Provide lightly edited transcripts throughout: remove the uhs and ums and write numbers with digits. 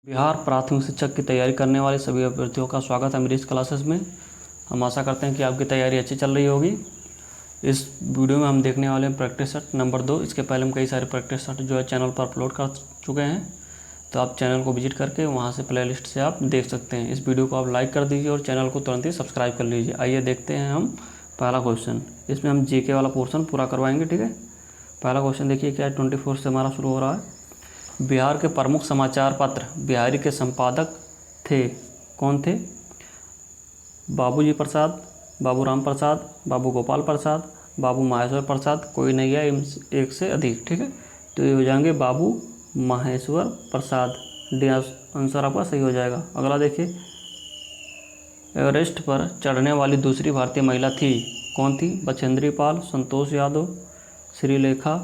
बिहार प्राथमिक शिक्षक की तैयारी करने वाले सभी अभ्यर्थियों का स्वागत है मेरी इस क्लासेस में। हम आशा करते हैं कि आपकी तैयारी अच्छी चल रही होगी। इस वीडियो में हम देखने वाले हैं प्रैक्टिस सेट नंबर 2। इसके पहले हम कई सारे प्रैक्टिस सेट जो है चैनल पर अपलोड कर चुके हैं, तो आप चैनल को विजिट करके वहाँ से प्लेलिस्ट से आप देख सकते हैं। इस वीडियो को आप लाइक कर दीजिए और चैनल को तुरंत ही सब्सक्राइब कर लीजिए। आइए देखते हैं हम पहला क्वेश्चन। इसमें हम जीके वाला पोर्शन पूरा करवाएंगे, ठीक है। पहला क्वेश्चन देखिए क्या है, 24 से हमारा शुरू हो रहा है। बिहार के प्रमुख समाचार पत्र बिहारी के संपादक थे, कौन थे? बाबूजी प्रसाद, बाबू राम प्रसाद, बाबू गोपाल प्रसाद, बाबू माहेश्वर प्रसाद, कोई नहीं है एक से अधिक, ठीक है। तो ये हो जाएंगे बाबू माहेश्वर प्रसाद। डी आंसर आपका सही हो जाएगा। अगला देखिए, एवरेस्ट पर चढ़ने वाली दूसरी भारतीय महिला थी, कौन थी? बछेंद्री पाल, संतोष यादव, श्रीलेखा,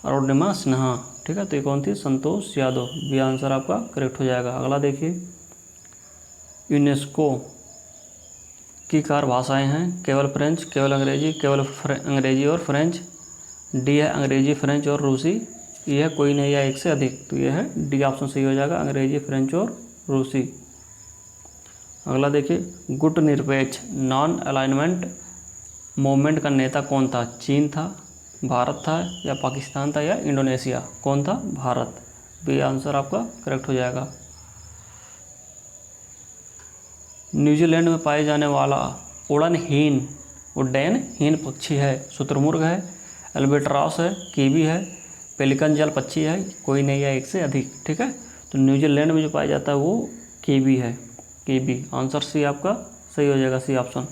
अरुणिमा सिन्हा, ठीक है। तो ये कौन थी? संतोष यादव। बी आंसर आपका करेक्ट हो जाएगा। अगला देखिए, यूनेस्को की 4 भाषाएं हैं, केवल फ्रेंच, केवल अंग्रेजी, केवल अंग्रेजी और फ्रेंच। डी है अंग्रेजी, फ्रेंच और रूसी। ये है कोई नहीं है एक से अधिक, तो ये है डी ऑप्शन सही हो जाएगा, अंग्रेजी, फ्रेंच और रूसी। अगला देखिए, गुट निरपेक्ष नॉन अलाइनमेंट मूवमेंट का नेता कौन था? चीन था, भारत था या पाकिस्तान था या इंडोनेशिया? कौन था? भारत। बी आंसर आपका करेक्ट हो जाएगा। न्यूजीलैंड में पाए जाने वाला उड्डयनहीन पक्षी है, शुतुरमुर्ग है, अल्बाट्रॉस है, कीवी है, पेलिकन जल पक्षी है, कोई नहीं है एक से अधिक, ठीक है। तो न्यूजीलैंड में जो पाया जाता है वो कीवी है, कीवी। आंसर सी आपका सही हो जाएगा, सी ऑप्शन।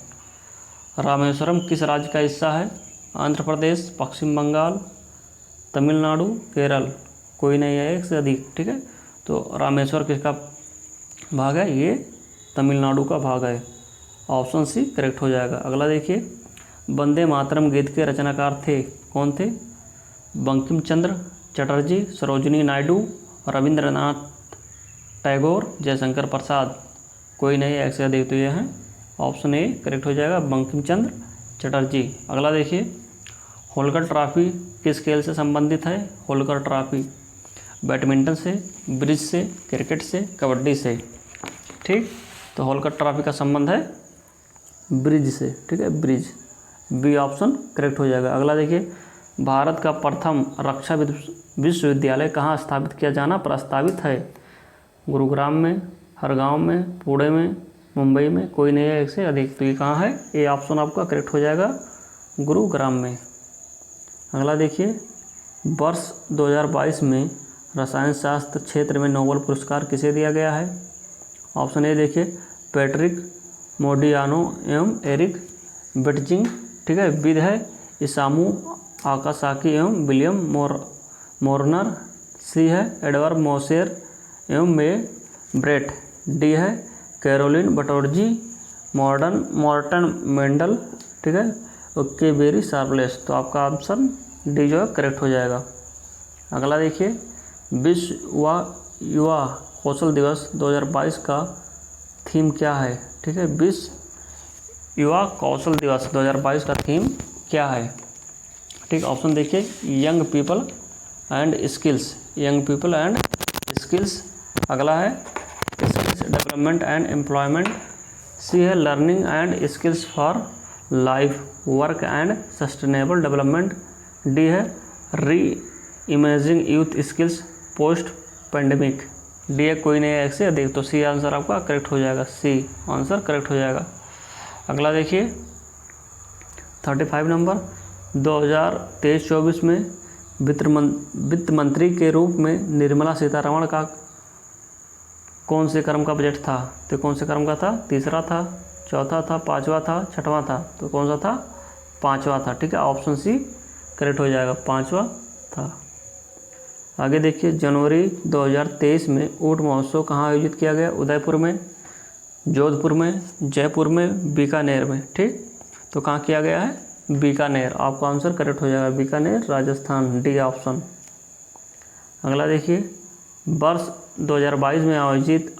रामेश्वरम किस राज्य का हिस्सा है? आंध्र प्रदेश, पश्चिम बंगाल, तमिलनाडु, केरल, कोई नहीं है एक से अधिक, ठीक है। तो रामेश्वर किसका भाग है? ये तमिलनाडु का भाग है। ऑप्शन सी करेक्ट हो जाएगा। अगला देखिए, वंदे मातरम गीत के रचनाकार थे, कौन थे? बंकिम चंद्र चटर्जी, सरोजिनी नायडू, रविंद्रनाथ टैगोर, जयशंकर प्रसाद, कोई नहीं है एक से अधिक, तो ये है ऑप्शन ए करेक्ट हो जाएगा, बंकिम चंद्र चटर्जी। अगला देखिए, होलकर ट्रॉफी किस खेल से संबंधित है? होलकर ट्रॉफी बैडमिंटन से, ब्रिज से, क्रिकेट से, कबड्डी से, ठीक। तो होलकर ट्रॉफी का संबंध है ब्रिज से, ठीक है, ब्रिज। बी ऑप्शन करेक्ट हो जाएगा। अगला देखिए, भारत का प्रथम रक्षा विश्वविद्यालय कहाँ स्थापित किया जाना प्रस्तावित है? गुरुग्राम में, हरगांव में, पुणे में, मुंबई में, कोई नहीं है एक से अधिक, तो ये कहाँ है? ए ऑप्शन आपका करेक्ट हो जाएगा, गुरुग्राम में। अगला देखिए, वर्ष 2022 में रसायन शास्त्र क्षेत्र में नोबेल पुरस्कार किसे दिया गया है? ऑप्शन ए देखिए, पैट्रिक मोडियानो एवं एरिक बेटजिंग, ठीक है। विद है इसामू आकासाकी एवं विलियम मोरनर। सी है एडवर्ड मोसेर एवं मे ब्रेट। डी है कैरोलिन बटोरजी, मॉर्टन मेंडल, ठीक है, ओके बेरी शार्पलेस। तो आपका ऑप्शन डी जो है करेक्ट हो जाएगा। अगला देखिए, विश्व युवा कौशल दिवस 2022 का थीम क्या है? ठीक है, विश्व युवा कौशल दिवस 2022 का थीम क्या है? ठीक, ऑप्शन देखिए, young people and skills, young people and skills. अगला है स्किल्स डेवलपमेंट एंड एम्प्लॉयमेंट। सी है learning and skills for life work and sustainable development. D है री imaging youth skills post pandemic. D है कोई नहीं है एक से अधिक, तो सी आंसर आपका करेक्ट हो जाएगा, सी आंसर करेक्ट हो जाएगा। अगला देखिए, 35 नंबर, 2023-24 में वित्त मंत्री के रूप में निर्मला सीतारमण का कौन से क्रम का बजट था? तो कौन से क्रम का था? तीसरा था, चौथा था, पांचवा था, छठवां था? तो कौन सा था? पांचवा था, ठीक है। ऑप्शन सी करेक्ट हो जाएगा, पांचवा था। आगे देखिए, जनवरी 2023 में ऊंट महोत्सव कहाँ आयोजित किया गया? उदयपुर में, जोधपुर में, जयपुर में, बीकानेर में, ठीक। तो कहाँ किया गया है? बीकानेर। आपका आंसर करेक्ट हो जाएगा, बीकानेर, राजस्थान। D option. अगला देखिए, वर्ष 2022 में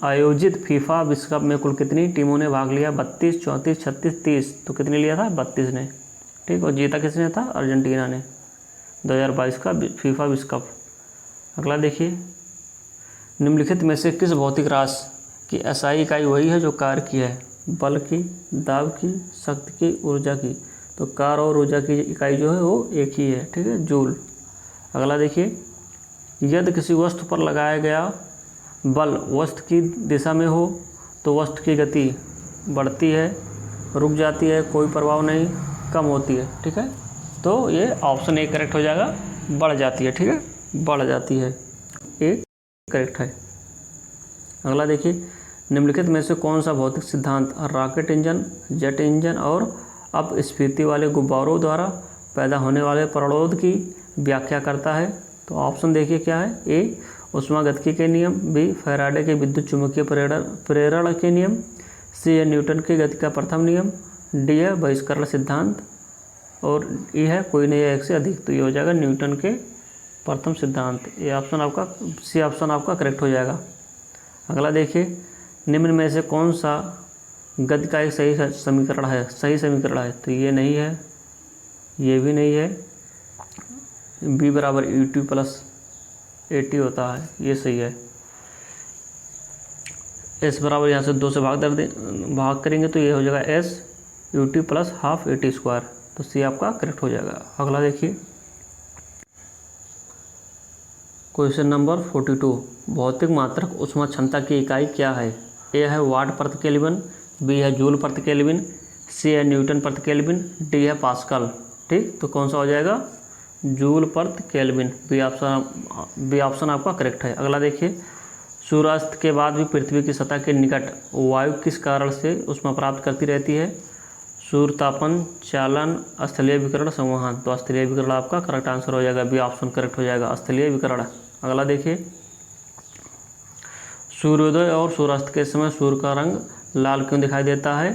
आयोजित फीफा विश्व कप में कुल कितनी टीमों ने भाग लिया? 32, 34, 36, 30। तो कितने लिया था? 32 ने, ठीक। और जीता किसने था? अर्जेंटीना ने 2022 का फीफा विश्व कप। अगला देखिए, निम्नलिखित में से किस भौतिक राशि की एसआई इकाई वही है जो कार्य की है? बल की, दाब की, शक्ति की, ऊर्जा की। तो कार्य और ऊर्जा की इकाई जो है वो एक ही है, ठीक है, जूल। अगला देखिए, यदि किसी वस्तु पर लगाया गया बल वस्तु की दिशा में हो तो वस्तु की गति बढ़ती है, रुक जाती है, कोई प्रभाव नहीं, कम होती है, ठीक है। तो ये ऑप्शन ए करेक्ट हो जाएगा, बढ़ जाती है, ठीक है, बढ़ जाती है, ए करेक्ट है। अगला देखिए, निम्नलिखित में से कौन सा भौतिक सिद्धांत रॉकेट इंजन, जेट इंजन और अपस्फीति वाले गुब्बारों द्वारा पैदा होने वाले प्रतिरोध की व्याख्या करता है? तो ऑप्शन देखिए क्या है, ए ऊष्मागतिकी के नियम, बी फैराडे के विद्युत चुम्बकीय प्रेरण के नियम, सी है न्यूटन की गति का प्रथम नियम, डी है बहिष्करण सिद्धांत और ई है कोई नहीं है एक से अधिक। तो ये हो जाएगा न्यूटन के प्रथम सिद्धांत। ये ऑप्शन आपका सी ऑप्शन आपका करेक्ट हो जाएगा। अगला देखिए, निम्न में से कौन सा गति का एक सही समीकरण है? तो ये नहीं है, ये भी नहीं है, b बराबर ut प्लस at होता है, ये सही है। s बराबर यहाँ से 2 से भाग करेंगे तो ये हो जाएगा s ut plus half at square. तो सी आपका करेक्ट हो जाएगा। अगला देखिए, क्वेश्चन नंबर 42, भौतिक मात्रक ऊष्मा क्षमता की इकाई क्या है? ए है वाट प्रति केल्विन, बी है जूल प्रति केल्विन, सी है न्यूटन प्रति केल्विन, डी है पास्कल। ठीक, तो कौन सा हो जाएगा? जूल प्रति केल्विन, बी ऑप्शन आपका करेक्ट है। अगला देखिए, सूर्यास्त के बाद भी पृथ्वी की सतह के निकट वायु किस कारण से ऊष्मा प्राप्त करती रहती है? सूर्यतापन, चालन, स्थलीय विकिरण, संवहन। तो स्थलीय विकिरण आपका करेक्ट आंसर हो जाएगा, बी ऑप्शन करेक्ट हो जाएगा, स्थलीय विकिरण। अगला देखिए, सूर्योदय और सूर्यास्त के समय सूर्य का रंग लाल क्यों दिखाई देता है?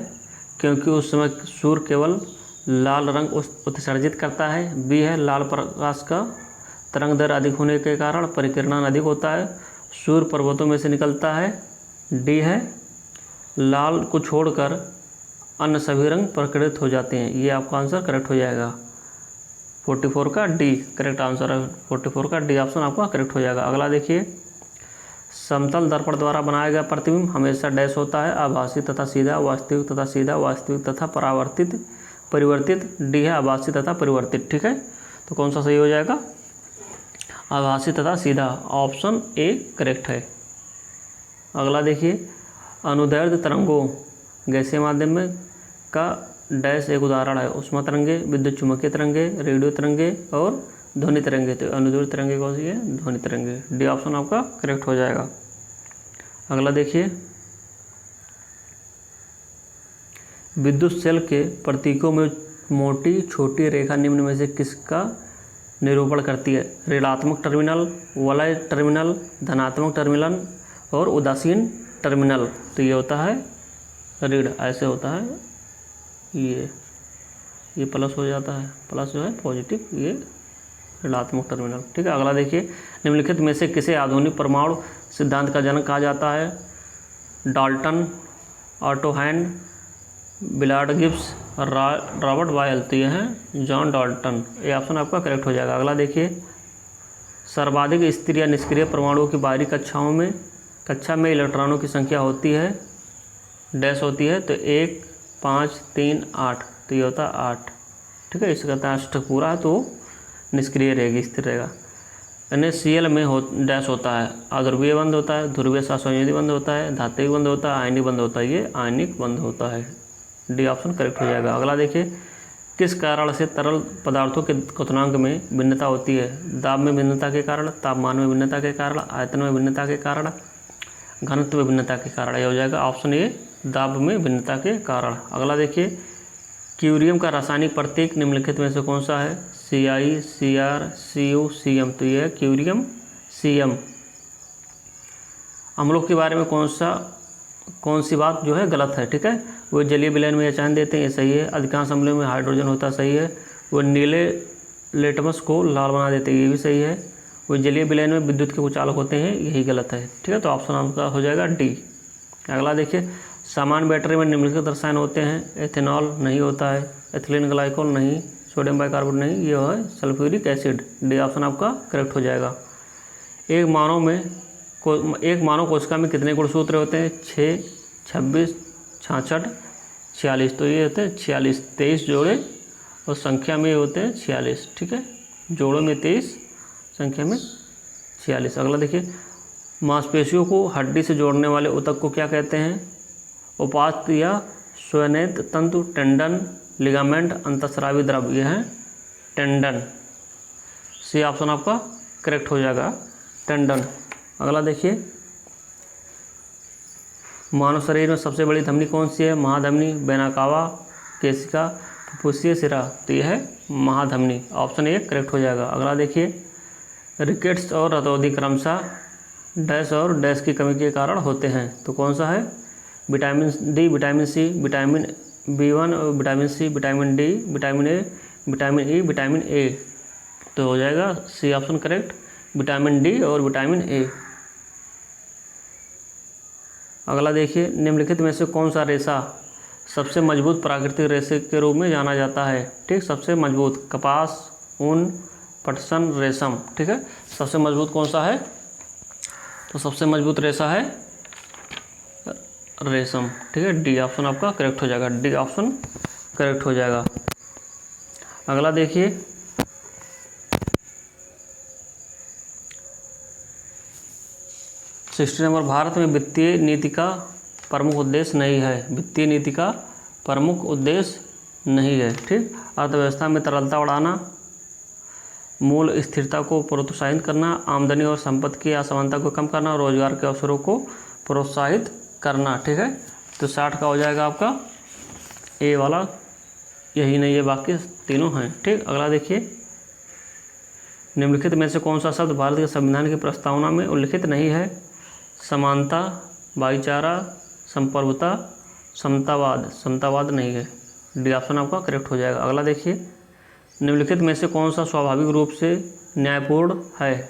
क्योंकि उस समय सूर्य केवल लाल रंग उत्सर्जित करता है। बी है लाल प्रकाश का तरंग दर अधिक होने के कारण परिकिरणन अधिक होता है। सूर्य पर्वतों में से निकलता है। डी है लाल को छोड़कर अन्य सभी रंग प्रकटित हो जाते हैं। ये आपका आंसर करेक्ट हो जाएगा। 44 का डी करेक्ट आंसर है। 44 का डी ऑप्शन आपका करेक्ट हो जाएगा। अगला देखिए, समतल दर्पण द्वारा बनाया गया प्रतिबिंब हमेशा डैश होता है, आभासी तथा सीधा, वास्तविक तथा सीधा, वास्तविक तथा परिवर्तित। डी है आभासी तथा परिवर्तित। ठीक है, तो कौन सा सही हो जाएगा? आभासी तथा सीधा, ऑप्शन ए करेक्ट है। अगला देखिए, अनुदैर्ध्य तरंगों गैसीय माध्यम में का डैश एक उदाहरण है। ऊष्मा तरंगे, विद्युत चुम्बकीय तरंगे, रेडियो तरंगे और ध्वनि तरंगे। तो अनुदैर्ध्य तरंगे कौन सी है? ध्वनि तरंगे। डी ऑप्शन आपका करेक्ट हो जाएगा। अगला देखिए, विद्युत सेल के प्रतीकों में मोटी छोटी रेखा निम्न में से किसका निरूपण करती है? ऋणात्मक टर्मिनल, वलय टर्मिनल, धनात्मक टर्मिनल और उदासीन टर्मिनल। तो ये होता है ऋण, ऐसे होता है, ये प्लस हो जाता है, प्लस जो है पॉजिटिव, ये ऋणात्मक टर्मिनल। ठीक है, अगला देखिए, निम्नलिखित में से किसे आधुनिक परमाणु सिद्धांत का जनक कहा जाता है? Dalton, Otto Hahn, Willard Gibbs, Robert Boyle. तो ये हैं जॉन डाल्टन। ये ऑप्शन आपका करेक्ट हो जाएगा। अगला देखिए, सर्वाधिक स्थिर या निष्क्रिय परमाणुओं की बाहरी कक्षा में इलेक्ट्रॉनों की संख्या होती है, डैश होती है। तो 1, 5, 3, 8। तो ये होता है 8। ठीक है, इसका कहते हैं अष्टक पूरा है तो निष्क्रिय रहेगी, स्थिर रहेगा। NaCl में डैश होता है, अध्रुवीय बंध होता है, ध्रुवीय सहसंयोजी बंध होता है, धात्विक बंध होता है, आयनिक बंध होता है। ये आयनिक बंध होता है। डी ऑप्शन करेक्ट हो जाएगा। अगला देखिए, किस कारण से तरल पदार्थों के क्वथनांक में भिन्नता होती है? दाब में भिन्नता के कारण, तापमान में भिन्नता के कारण, आयतन में भिन्नता के कारण, घनत्व में भिन्नता के कारण। यह हो जाएगा ऑप्शन ए, दाब में भिन्नता के कारण। अगला देखिए, क्यूरियम का रासायनिक प्रतीक निम्नलिखित में से कौन सा है? Ci, Cr, Cu, Cm। तो ये है क्यूरियम Cm। अम्लों के बारे में कौन सी बात जो है गलत है? ठीक है, वो जलीय विलयन में एचाइन देते हैं, ये सही है। अधिकांश अम्लों में हाइड्रोजन होता है, सही है। वो नीले लेटमस को लाल बना देते हैं, ये भी सही है। वो जलीय विलयन में विद्युत के कुचालक होते हैं, यही गलत है। ठीक है, तो ऑप्शन आपका हो जाएगा डी। अगला देखिए, सामान्य बैटरी में निम्नलिखित रसायन होते हैं। एथेनॉल नहीं होता है, एथिलीन ग्लाइकोल नहीं, सोडियम बाइकार्बोनेट नहीं, ये है सल्फ्यूरिक एसिड। डी ऑप्शन आपका करेक्ट हो जाएगा। एक मानव में एक मानव कोशिका में कितने गुणसूत्र होते हैं? 6, 26, 66, 46। तो ये होते हैं 46, 23 जोड़े और संख्या में होते हैं 46। ठीक है, जोड़ों में 23, संख्या में 46। अगला देखिए, मांसपेशियों को हड्डी से जोड़ने वाले ऊतक को क्या कहते हैं? उपास्थि या स्वनेत तंतु, टेंडन, लिगामेंट, अंतःस्रावी द्रव। यह है टेंडन। सी ऑप्शन आपका करेक्ट हो जाएगा, टेंडन। अगला देखिए, मानव शरीर में सबसे बड़ी धमनी कौन सी है? महाधमनी, बेनाकावा, केशिका, फुफ्फुसीय सिरा। तो यह है महाधमनी। ऑप्शन ए करेक्ट हो जाएगा। अगला देखिए, रिकेट्स और रतौंधी क्रमशः डैश और डैश की कमी के कारण होते हैं। तो कौन सा है? Vitamin D, vitamin C, vitamin B1, vitamin C, vitamin D, vitamin A, vitamin E, vitamin A. तो हो जाएगा C option correct, vitamin D और विटामिन ए। अगला देखिए, निम्नलिखित में से कौन सा रेशा सबसे मजबूत प्राकृतिक रेशे के रूप में जाना जाता है? ठीक, सबसे मजबूत कपास, ऊन, पटसन, रेशम। ठीक है, सबसे मजबूत कौन सा है? तो सबसे मजबूत रेशा है रेशम। ठीक है, डी ऑप्शन आपका करेक्ट हो जाएगा, डी ऑप्शन करेक्ट हो जाएगा। अगला देखिए, सिक्सटी नंबर, भारत में वित्तीय नीति का प्रमुख उद्देश्य नहीं है। वित्तीय नीति का प्रमुख उद्देश्य नहीं है। ठीक, अर्थव्यवस्था में तरलता बढ़ाना, मूल्य स्थिरता को प्रोत्साहित करना, आमदनी और संपत्ति की असमानता को कम करना, रोजगार के अवसरों को प्रोत्साहित करना। ठीक है, तो 60 का हो जाएगा आपका ए वाला, यही नहीं है, बाकी तीनों हैं। ठीक, अगला देखिए, निम्नलिखित में से कौन सा शब्द भारत के संविधान की प्रस्तावना में उल्लिखित नहीं है? समानता, भाईचारा, संप्रभुता, समतावाद। समतावाद नहीं है, डी ऑप्शन आपका करेक्ट हो जाएगा। अगला देखिए, निम्नलिखित में से कौन सा स्वाभाविक रूप से न्यायपूर्ण है?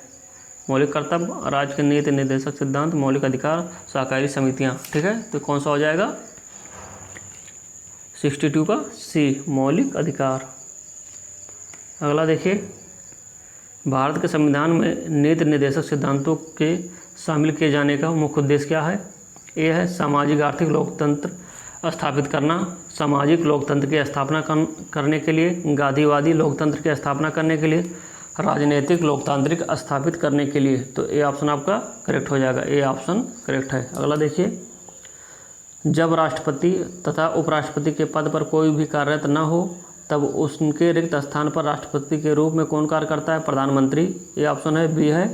मौलिक कर्तव्य, राज्य के नीति निर्देशक सिद्धांत, मौलिक अधिकार, सहकारी समितियां। ठीक है, तो कौन सा हो जाएगा? 62 का सी, मौलिक अधिकार। अगला देखिए, भारत के संविधान में नीति निर्देशक सिद्धांतों के शामिल किए जाने का मुख्य उद्देश्य क्या है? ये है सामाजिक आर्थिक लोकतंत्र स्थापित करना, सामाजिक लोकतंत्र की स्थापना करने के लिए, गांधीवादी लोकतंत्र की स्थापना करने के लिए, राजनीतिक लोकतांत्रिक स्थापित करने के लिए। तो ए ऑप्शन आपका करेक्ट हो जाएगा, ए ऑप्शन करेक्ट है। अगला देखिए, जब राष्ट्रपति तथा उपराष्ट्रपति के पद पर कोई भी कार्यरत न हो तब उसके रिक्त स्थान पर राष्ट्रपति के रूप में कौन कार्य करता है? प्रधानमंत्री। ये ऑप्शन है, बी है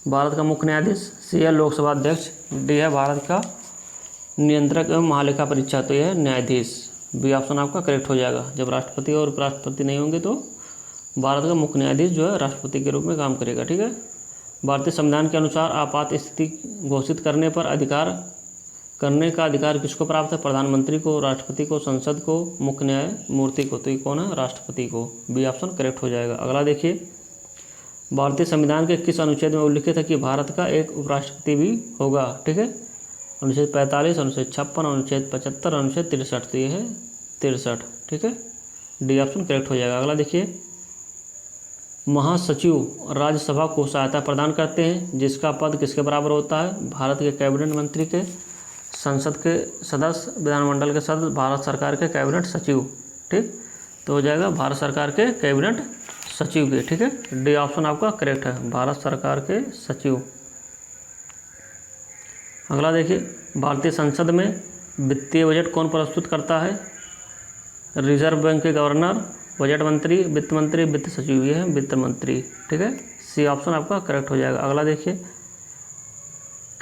भारत का मुख्य न्यायाधीश, सी है लोकसभा अध्यक्ष, डी है भारत का नियंत्रक एवं महालेखा परीक्षा। तो यह है न्यायाधीश, बी ऑप्शन आपका करेक्ट हो जाएगा। जब राष्ट्रपति और उपराष्ट्रपति नहीं होंगे तो भारत का मुख्य न्यायाधीश जो है राष्ट्रपति के रूप में काम करेगा। ठीक है, भारतीय संविधान के अनुसार आपात स्थिति घोषित करने पर करने का अधिकार किसको प्राप्त है? प्रधानमंत्री को, राष्ट्रपति को, संसद को, मुख्य न्यायमूर्ति को। तो ये कौन है? राष्ट्रपति को, बी ऑप्शन करेक्ट हो जाएगा। अगला देखिए, भारतीय संविधान के किस अनुच्छेद में उल्लिखित है कि भारत का एक उपराष्ट्रपति भी होगा? ठीक है, अनुच्छेद 45, अनुच्छेद 56, अनुच्छेद 75, अनुच्छेद 63। तो ये है 63। ठीक है, डी ऑप्शन करेक्ट हो जाएगा। अगला देखिए, महासचिव राज्यसभा को सहायता प्रदान करते हैं, जिसका पद किसके बराबर होता है? भारत के कैबिनेट मंत्री के, संसद के सदस्य, विधानमंडल के सदस्य, भारत सरकार के कैबिनेट सचिव। ठीक, तो हो जाएगा भारत सरकार के कैबिनेट सचिव के। ठीक है, डी ऑप्शन आपका करेक्ट है, भारत सरकार के सचिव। अगला देखिए, भारतीय संसद में वित्तीय बजट कौन प्रस्तुत करता है? रिजर्व बैंक के गवर्नर, बजट मंत्री, वित्त मंत्री, वित्त सचिव। ये है वित्त मंत्री। ठीक है, सी ऑप्शन आपका करेक्ट हो जाएगा। अगला देखिए,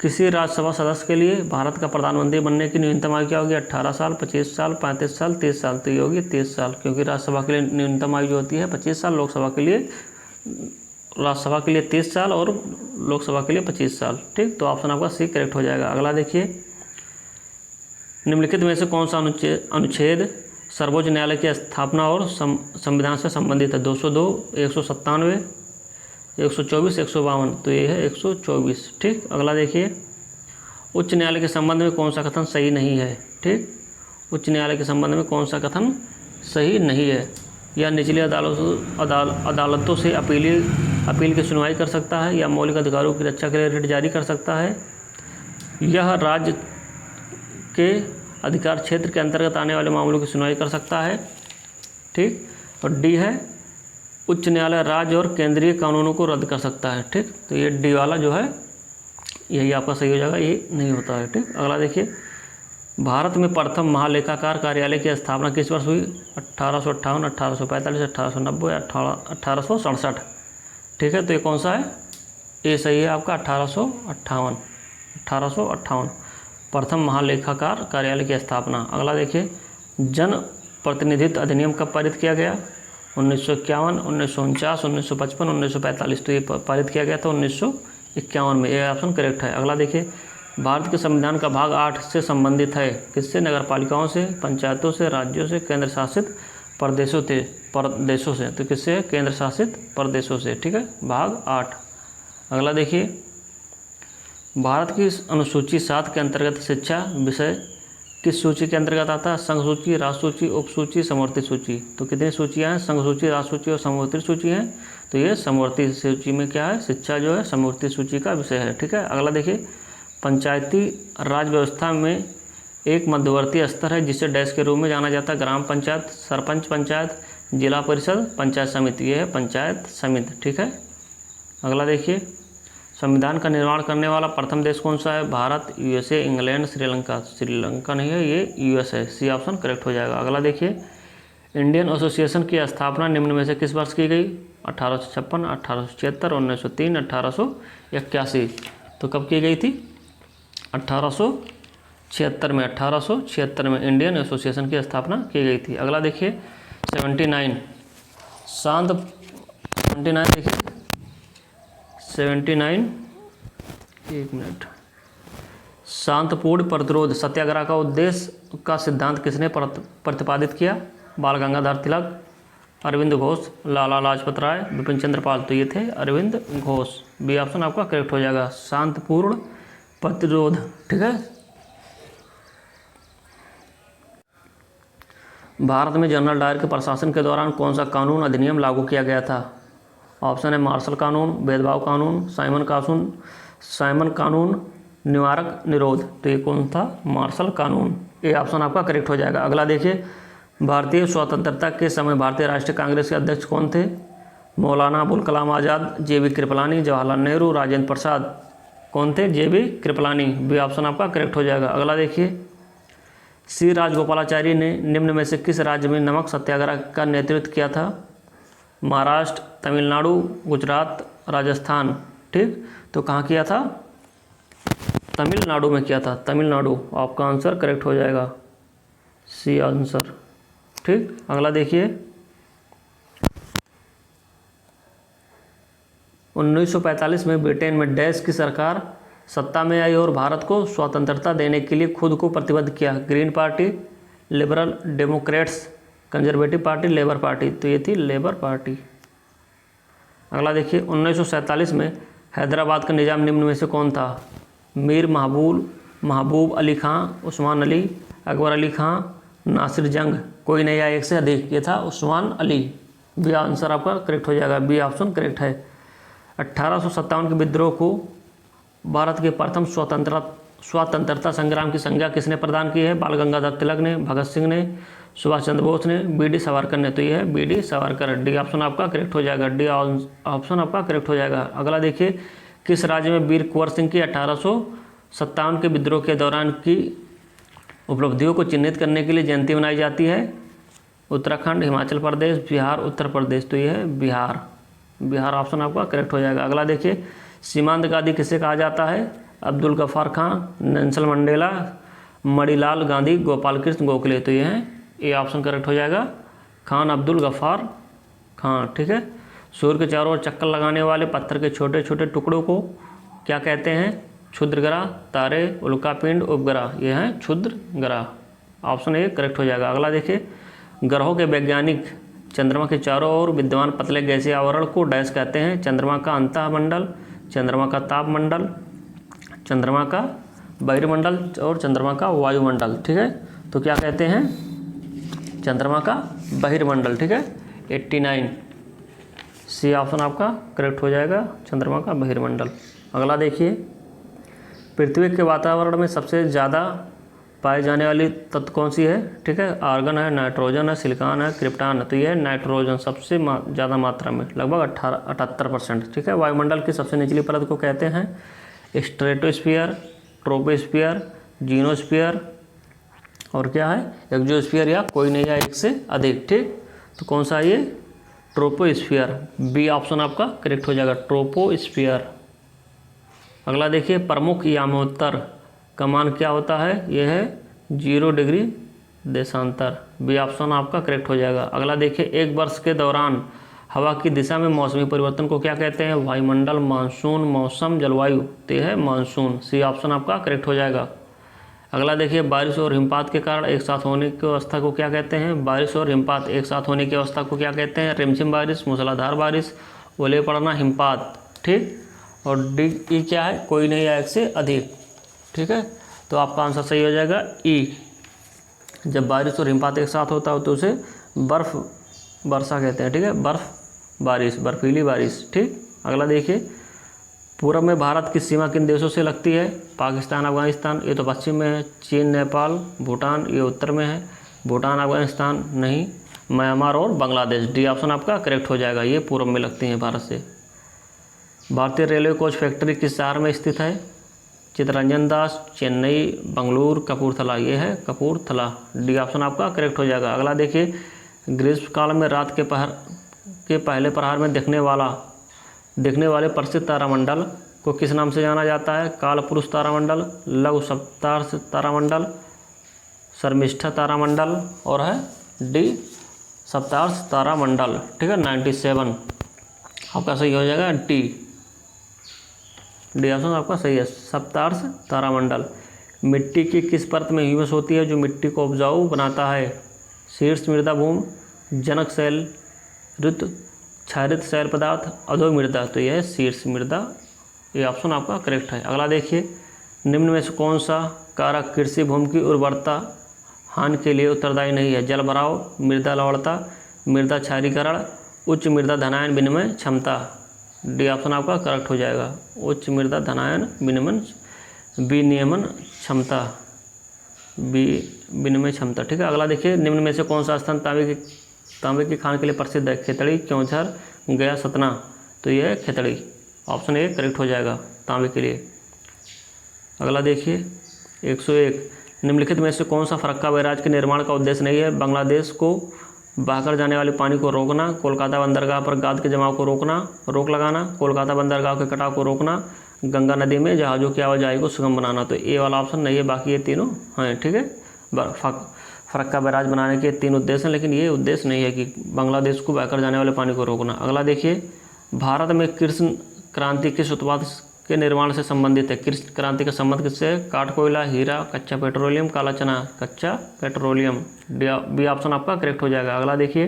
किसी राज्यसभा सदस्य के लिए भारत का प्रधानमंत्री बनने की न्यूनतम आयु क्या होगी? 18 साल, 25 साल, 35 साल, 30 साल। तो ये होगी 30 साल, क्योंकि राज्यसभा के लिए न्यूनतम आयु जो होती है 25 साल, लोकसभा के लिए, राज्यसभा के लिए 30 साल और लोकसभा के लिए 25 साल। ठीक, तो ऑप्शन आपका सी करेक्ट हो जाएगा। अगला देखिए, निम्नलिखित में से कौन सा अनुच्छेद सर्वोच्च न्यायालय की स्थापना और संविधान से संबंधित है? 202, 197, 124, 152। तो ये है 124। ठीक, अगला देखिए, उच्च न्यायालय के संबंध में कौन सा कथन सही नहीं है? ठीक, उच्च न्यायालय के संबंध में कौन सा कथन सही नहीं है? या निचली अदालतों से अपीलीय अपील की सुनवाई कर सकता है या मौलिक अधिकारों की रक्षा के लिए रिट जारी कर सकता है। यह राज्य के अधिकार क्षेत्र के अंतर्गत आने वाले मामलों की सुनवाई कर सकता है। ठीक। और डी है उच्च न्यायालय राज्य और केंद्रीय कानूनों को रद्द कर सकता है। ठीक। तो ये डी वाला जो है यही आपका सही हो जाएगा, ये नहीं होता है। ठीक। अगला देखिए, भारत में प्रथम महालेखाकार कार्यालय की स्थापना किस वर्ष हुई? 1858, 1845, 1890 या 1867। ठीक है, तो ये कौन सा है? ये सही है आपका 1858। 1858 प्रथम महालेखाकार कार्यालय की स्थापना। अगला देखिए, जन प्रतिनिधित्व अधिनियम कब पारित किया गया? 1951, 1949, 1955, 1945। तो ये पारित किया गया था 1951 में। ये ऑप्शन करेक्ट है। अगला देखिए, भारत के संविधान का भाग 8 से संबंधित है किससे? नगर पालिकाओं से, पंचायतों से, राज्यों से, केंद्र शासित प्रदेशों से। तो किससे? केंद्र शासित प्रदेशों से। ठीक है, भाग 8। अगला देखिए, भारत की अनुसूची 7 के अंतर्गत शिक्षा विषय किस सूची के अंतर्गत आता है? संघ सूची, राष्ट्र सूची, उप सूची, समवर्ती सूची। तो कितनी सूचियाँ हैं? संघ सूची, राष्ट्र सूची और समवर्ती सूची हैं। तो ये समवर्ती सूची में क्या है? शिक्षा जो है समवर्ती सूची का विषय है। ठीक है। अगला देखिए, पंचायती राज व्यवस्था में एक मध्यवर्ती स्तर है जिसे डैश के रूप में जाना जाता है? ग्राम पंचायत, सरपंच पंचायत, जिला परिषद, पंचायत समिति। ये है पंचायत समिति। ठीक है। अगला देखिए, संविधान का निर्माण करने वाला प्रथम देश कौन सा है? Bharat, USA, England, Sri Lanka. श्रीलंका नहीं है, ये यूएस है। सी ऑप्शन करेक्ट हो जाएगा। अगला देखिए, इंडियन एसोसिएशन की स्थापना निम्न में से किस वर्ष की गई? 1856, 1876, 1903, 1881। तो कब की गई थी? 1876 में। 1876 में इंडियन एसोसिएशन की स्थापना की गई थी। अगला देखिए, 79 देखिए 79, एक मिनट। शांतिपूर्ण प्रतिरोध सत्याग्रह का उद्देश्य का सिद्धांत किसने प्रतिपादित किया? बाल गंगाधर तिलक, अरविंद घोष, लाला लाजपत राय, विपिन चंद्र पाल। तो ये थे अरविंद घोष। बी ऑप्शन आपका करेक्ट हो जाएगा, शांतिपूर्ण प्रतिरोध। ठीक है। भारत में जनरल डायर के प्रशासन के दौरान कौन सा कानून अधिनियम लागू किया गया था? ऑप्शन है मार्शल कानून, भेदभाव कानून, साइमन कानून, निवारक निरोध। तो ये कौन था? मार्शल कानून। ये ऑप्शन आपका करेक्ट हो जाएगा। अगला देखिए, भारतीय स्वतंत्रता के समय भारतीय राष्ट्रीय कांग्रेस के अध्यक्ष कौन थे? मौलाना अबुल कलाम आज़ाद, जे.बी. कृपलानी, जवाहरलाल नेहरू, राजेंद्र प्रसाद। कौन थे? जे.बी. कृपलानी। बी ऑप्शन आपका करेक्ट हो जाएगा। अगला देखिए, सी राजगोपालाचारी ने निम्न में से किस राज्य में नमक सत्याग्रह का नेतृत्व किया था? महाराष्ट्र, तमिलनाडु, गुजरात, राजस्थान। ठीक। तो कहाँ किया था? तमिलनाडु में किया था। तमिलनाडु। आपका आंसर करेक्ट हो जाएगा, सी आंसर। ठीक। अगला देखिए, 1945 में ब्रिटेन में डैश की सरकार सत्ता में आई और भारत को स्वतंत्रता देने के लिए खुद को प्रतिबद्ध किया? Green party, liberal Democrats, conservative party, labour party. तो ये थी लेबर पार्टी। अगला देखिए, 1947 में हैदराबाद का निज़ाम निम्न में से कौन था? मीर महबूब अली खां, उस्मान अली, अकबर अली खां, नासिर जंग। कोई नहीं या एक से अधिक। ये था उस्मान अली। बी आंसर आपका करेक्ट हो जाएगा, बी ऑप्शन करेक्ट है। 1857 के विद्रोह को भारत के प्रथम स्वतंत्रता संग्राम की संज्ञा किसने प्रदान की है? बाल गंगाधर तिलक ने, भगत सिंह ने, सुभाष चंद्र बोस ने, बी.डी. सावरकर ने। तो ये है बी.डी. सावरकर। डी ऑप्शन आपका करेक्ट हो जाएगा, डी ऑप्शन आपका करेक्ट हो जाएगा। अगला देखिए, किस राज्य में वीर कुंवर सिंह की 1857 के विद्रोह के दौरान की उपलब्धियों को चिन्हित करने के लिए जयंती मनाई जाती है? उत्तराखंड, हिमाचल प्रदेश, बिहार, उत्तर प्रदेश। तो ये है बिहार। बिहार ऑप्शन आपका करेक्ट हो जाएगा। अगला देखिए, सीमांत गांधी किसे कहा जाता है? Abdul Ghaffar Khan, Nelson Mandela, Manilal Gandhi, Gopal Krishna Gokhale. तो ये हैं, ए ऑप्शन करेक्ट हो जाएगा, खान अब्दुल गफ्फार खान। ठीक है। सूर्य के चारों ओर चक्कर लगाने वाले पत्थर के छोटे छोटे टुकड़ों को क्या कहते हैं? क्षुद्रग्रह, तारे, उल्कापिंड, उपग्रह। ये हैं क्षुद्रग्रह। ऑप्शन ए करेक्ट हो जाएगा। अगला देखिए, ग्रहों के वैज्ञानिक चंद्रमा के चारों ओर विद्यमान पतले गैसीय आवरण को डैश कहते हैं? चंद्रमा का अंतःमंडल, चंद्रमा का तापमंडल, चंद्रमा का बहिर्मंडल और चंद्रमा का वायुमंडल। ठीक है। तो क्या कहते हैं? चंद्रमा का बहिर्मंडल। ठीक है। 89 सी ऑप्शन आपका करेक्ट हो जाएगा, चंद्रमा का बहिर्मंडल। अगला देखिए, पृथ्वी के वातावरण में सबसे ज़्यादा पाए जाने वाली तत्व कौन सी है? ठीक है, आर्गन है, नाइट्रोजन है, सिलिकॉन है, क्रिप्टॉन है। तो ये है नाइट्रोजन सबसे ज़्यादा मात्रा में, लगभग 78%। ठीक है, वायुमंडल की सबसे निचली परत को कहते हैं स्ट्रेटोस्फीयर, ट्रोपोस्फीयर, जीनोस्फीयर और क्या है एक्सोस्फीयर, या कोई नहीं है एक से अधिक। ठीक, तो कौन सा ये? ट्रोपोस्फीयर, बी ऑप्शन आपका करेक्ट हो जाएगा, ट्रोपोस्फीयर। अगला देखिए, प्रमुख यामोत्तर का मान क्या होता है? यह है 0 डिग्री देशांतर, बी ऑप्शन आपका करेक्ट हो जाएगा। अगला देखिए, एक वर्ष के दौरान हवा की दिशा में मौसमी परिवर्तन को क्या कहते हैं? वायुमंडल, मानसून, मौसम, जलवायु। तो यह है मानसून, सी ऑप्शन आपका करेक्ट हो जाएगा। अगला देखिए, बारिश और हिमपात के कारण एक साथ होने की अवस्था को क्या कहते हैं? बारिश और हिमपात एक साथ होने की अवस्था को क्या कहते हैं? रिमझिम बारिश, मूसलाधार बारिश, ओले पड़ना, हिमपात। ठीक, और डी ई क्या है? कोई नहीं है एक से अधिक। ठीक है, तो आपका आंसर सही हो जाएगा ई। जब बारिश और हिमपात एक साथ होता हो तो उसे बर्फ वर्षा कहते हैं। ठीक है, बर्फ बारिश, बर्फीली बारिश। ठीक, अगला देखिए, पूर्व में भारत की सीमा किन देशों से लगती है? पाकिस्तान, अफगानिस्तान, ये तो पश्चिम में है। चीन, नेपाल, भूटान, ये उत्तर में है। भूटान, अफगानिस्तान नहीं, म्यांमार और बांग्लादेश, डी ऑप्शन आपका करेक्ट हो जाएगा, ये पूर्व में लगती हैं भारत से। भारतीय रेलवे कोच फैक्ट्री किस शहर में स्थित है? चित्तरंजन दास, चेन्नई, बंगलुरु, कपूरथला, ये है कपूरथला, डी ऑप्शन आपका करेक्ट हो जाएगा। अगला देखिए, ग्रीष्मकाल में रात के पहले प्रहर में दिखने वाले प्रसिद्ध तारामंडल को किस नाम से जाना जाता है? कालपुरुष तारामंडल, लघु सप्तार्ष तारामंडल, शर्मिष्ठा तारामंडल और है डी सप्तार्ष तारामंडल। ठीक है, 97 आपका सही हो जाएगा, डी ऑप्शन आपका सही है, सप्तार्ष तारामंडल। मिट्टी की किस परत में ह्यूमस होती है जो मिट्टी को उपजाऊ बनाता है? शीर्ष मृदा भूमि, जनक शैल, ऋतु क्षारित शैल पदार्थ, अधो मृदा। तो यह है शीर्ष मृदा, ये ऑप्शन आपका करेक्ट है। अगला देखिए, निम्न में से कौन सा कारक कृषि भूमि की उर्वरता हानि के लिए उत्तरदायी नहीं है? जल भराव, मृदा लवणता, मृदा क्षारीकरण, उच्च मृदा धनायन विनिमय क्षमता, डी ऑप्शन आपका करेक्ट हो जाएगा, उच्च मृदा धनायन विनियमन क्षमता, विनिमय क्षमता। ठीक है, अगला देखिए, निम्न में से कौन सा स्थान तांबे की खान के लिए प्रसिद्ध है? खेतड़ी, क्योंझर, गया, सतना। तो यह है खेतड़ी, ऑप्शन ए करेक्ट हो जाएगा तांबे के लिए। अगला देखिए, 101, निम्नलिखित में से कौन सा फरक्का बैराज के निर्माण का उद्देश्य नहीं है? बांग्लादेश को बहकर जाने वाले पानी को रोकना, कोलकाता बंदरगाह पर गाद के जमाव को रोक लगाना, कोलकाता बंदरगाह के कटाव को रोकना, गंगा नदी में जहाज़ों की आवाजाही को सुगम बनाना। तो ए वाला ऑप्शन नहीं है, बाकी ये तीनों हैं। ठीक है, फरक्का बैराज बनाने के 3 उद्देश्य हैं, लेकिन ये उद्देश्य नहीं है कि बांग्लादेश को बहकर जाने वाले पानी को रोकना। अगला देखिए, भारत में कृष्ण क्रांति किस उत्पाद के निर्माण से संबंधित है? कृष्ण क्रांति का संबंध किससे है? काठ कोयला, हीरा, कच्चा पेट्रोलियम, काला चना, कच्चा पेट्रोलियम, बी ऑप्शन आपका करेक्ट हो जाएगा। अगला देखिए,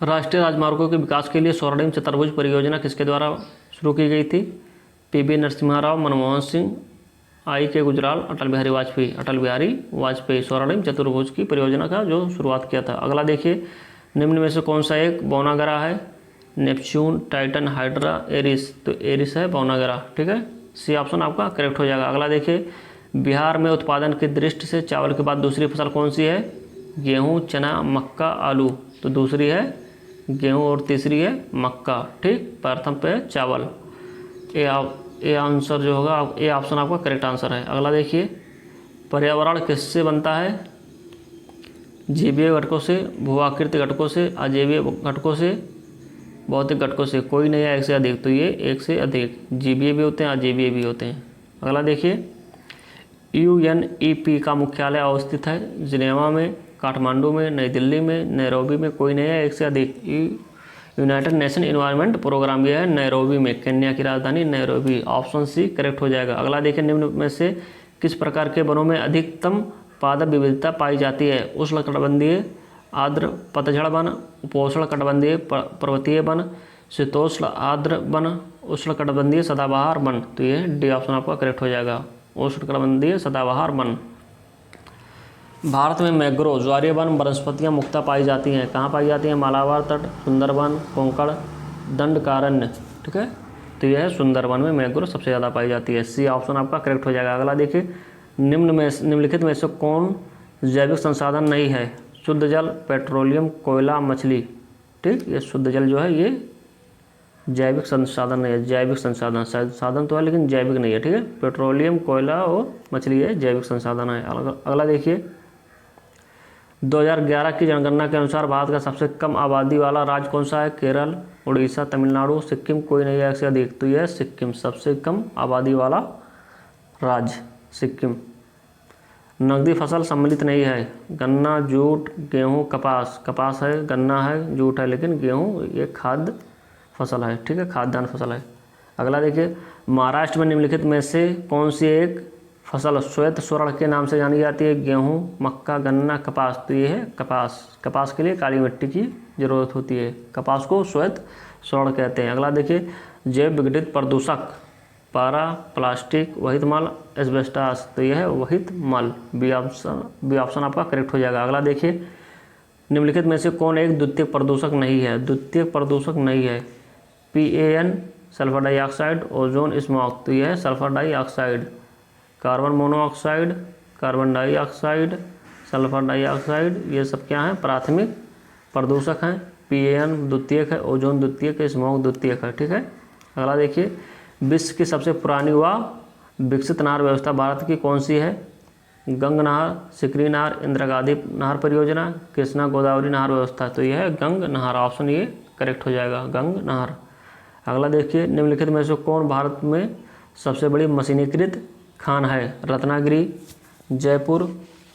राष्ट्रीय राजमार्गों के विकास के लिए स्वर्णिम चतुर्भुज परियोजना किसके द्वारा शुरू की गई थी? पीवी नरसिम्हा राव, मनमोहन सिंह, आई के गुजराल, अटल बिहारी वाजपेयी स्वर्णिम चतुर्भुज की परियोजना का जो शुरुआत किया था। अगला देखिए, निम्न में से कौन सा एक बौना ग्रह है? Neptune, Titan, Hydra, Eris. तो एरिस है बौना ग्रह। ठीक है, सी ऑप्शन आपका करेक्ट हो जाएगा। अगला देखिए, बिहार में उत्पादन की दृष्टि से चावल के बाद दूसरी फसल कौन सी है? गेहूँ, चना, मक्का, आलू। तो दूसरी है गेहूँ और तीसरी है मक्का। ठीक, प्रथम पे है चावल। ए आंसर जो होगा, ए ऑप्शन आपका करेक्ट आंसर है। अगला देखिए, पर्यावरण किससे बनता है? जीवीय घटकों से, भूआकृति घटकों से, अजैवीय घटकों से, भौतिक घटकों से। कोई नहीं है एक से अधिक, तो ये एक से अधिक जीवीय भी होते हैं, अजैवीय भी होते हैं। अगला देखिए, UNEP का मुख्यालय अवस्थित है? जिनेवा में, काठमांडू में, नई दिल्ली में, नैरोबी में। कोई नहीं है एक से अधिक, यूनाइटेड नेशन इन्वायरमेंट प्रोग्राम, यह है नैरोबी में, केन्या की राजधानी नैरोबी, ऑप्शन सी करेक्ट हो जाएगा। अगला देखिए, निम्न में से किस प्रकार के वनों में अधिकतम पादप विविधता पाई जाती है? उष्णकटिबंधीय आर्द्र पतझड़ वन, उपोष्ण कटिबंधीय पर्वतीय वन, शीतोष्ण आर्द्र वन, उष्णकटिबंधीय सदाबहार वन। तो ये डी ऑप्शन आपका करेक्ट हो जाएगा, उष्णकटिबंधीय सदाबहार वन। भारत में मैंग्रोव ज्वारीय वन वनस्पतियाँ मुख्यतः पाई जाती हैं। कहाँ पाई जाती हैं? मालाबार तट, सुंदरवन, कोंकण, दंडकारण्य। ठीक है, तो यह है सुंदरवन में मैंग्रोव सबसे ज़्यादा पाई जाती है। सी ऑप्शन आपका करेक्ट हो जाएगा। अगला देखिए, निम्नलिखित में से कौन जैविक संसाधन नहीं है? शुद्ध जल, पेट्रोलियम, कोयला, मछली। ठीक, ये शुद्ध जल जो है ये जैविक संसाधन नहीं है। जैविक संसाधन, संसाधन तो है लेकिन जैविक नहीं है। ठीक है, पेट्रोलियम, कोयला और मछली है जैविक संसाधन है। अगला देखिए, 2011 की जनगणना के अनुसार भारत का सबसे कम आबादी वाला राज्य कौन सा है? केरल, उड़ीसा, तमिलनाडु, सिक्किम, कोई नहीं है एक से अधिक। तो यह सिक्किम, सबसे कम आबादी वाला राज्य सिक्किम। नकदी फसल सम्मिलित नहीं है। गन्ना, जूट, गेहूं, कपास। कपास है, गन्ना है, जूट है, लेकिन गेहूं ये खाद्य फसल है। ठीक है, खाद्यान्न फसल है। अगला देखिए, महाराष्ट्र में निम्नलिखित में से कौन सी एक फसल श्वेत स्वर्ण के नाम से जानी जाती है? गेहूं, मक्का, गन्ना, कपास। तो ये है कपास। कपास के लिए काली मिट्टी की ज़रूरत होती है। कपास को श्वेत स्वर्ण कहते हैं। अगला देखिए, जैव विघटित प्रदूषक पारा, प्लास्टिक, वहित मल, एस्बेस्टास। तो यह है वहित मल। बी ऑप्शन आपका करेक्ट हो जाएगा। अगला देखिए, निम्नलिखित में से कौन एक द्वितीयक प्रदूषक नहीं है? द्वितीयक प्रदूषक नहीं है। PAN sulphur dioxide, ozone, smog. तो यह है sulphur dioxide. Carbon monoxide, carbon dioxide, sulphur dioxide, ये सब क्या हैं? प्राथमिक प्रदूषक हैं। PAN द्वितीयक है, ओजोन द्वितीयक है, स्मॉग द्वितीयक है। ठीक है, अगला देखिए, विश्व की सबसे पुरानी व विकसित नहर व्यवस्था भारत की कौन सी है? गंग नहर, सिकरी नहर, इंदिरा गांधी नहर परियोजना, कृष्णा गोदावरी नहर व्यवस्था। तो यह है गंग नहर। ऑप्शन ये करेक्ट हो जाएगा, गंग नहर। अगला देखिए, निम्नलिखित में से कौन भारत में सबसे बड़ी मशीनीकृत खान है? रत्नागिरी, जयपुर,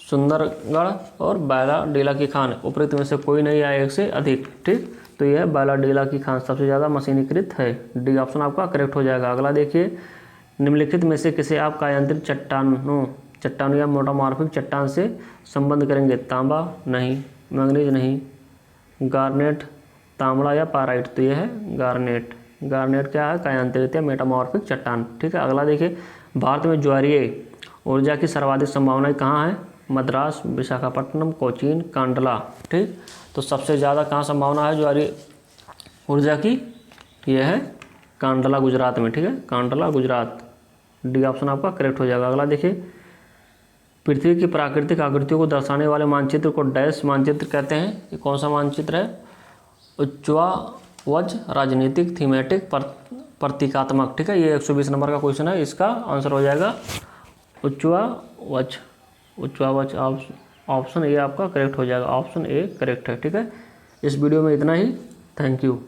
सुंदरगढ़ और बैलाडीला की खान। उपरोक्त में से कोई नहीं या एक से अधिक। ठीक, तो यह बैलाडीला की खान सबसे ज़्यादा मशीनीकृत है। डी ऑप्शन आपका करेक्ट हो जाएगा। अगला देखिए, निम्नलिखित में से किसे आप कायांतरित चट्टानों या मेटामॉर्फिक चट्टान से संबंध करेंगे? तांबा नहीं, मैंगनीज नहीं, गार्नेट, तांबड़ा या पाराइट। तो यह है गार्नेट। गार्नेट क्या है? कायांतरित या मेटामॉर्फिक चट्टान। ठीक है, अगला देखिए, भारत में ज्वारीय ऊर्जा की सर्वाधिक संभावनाएं कहाँ है? मद्रास, विशाखापट्टनम, कोचीन, कांडला। ठीक, तो सबसे ज़्यादा कहाँ संभावना है ज्वारीय ऊर्जा की? यह है कांडला, गुजरात में। ठीक है, कांडला, गुजरात। डी ऑप्शन आपका करेक्ट हो जाएगा। अगला देखिए, पृथ्वी की प्राकृतिक आकृतियों को दर्शाने वाले मानचित्र को डैश मानचित्र कहते हैं। ये कौन सा मानचित्र है? उच्चवावज, राजनीतिक, थीमेटिक, प्रतीकात्मक। ठीक है, ये 120 नंबर का क्वेश्चन है। इसका आंसर हो जाएगा उच्चवावज। उच्चवावज ऑप्शन ए आपका करेक्ट हो जाएगा। ऑप्शन ए करेक्ट है। ठीक है, इस वीडियो में इतना ही। Thank you.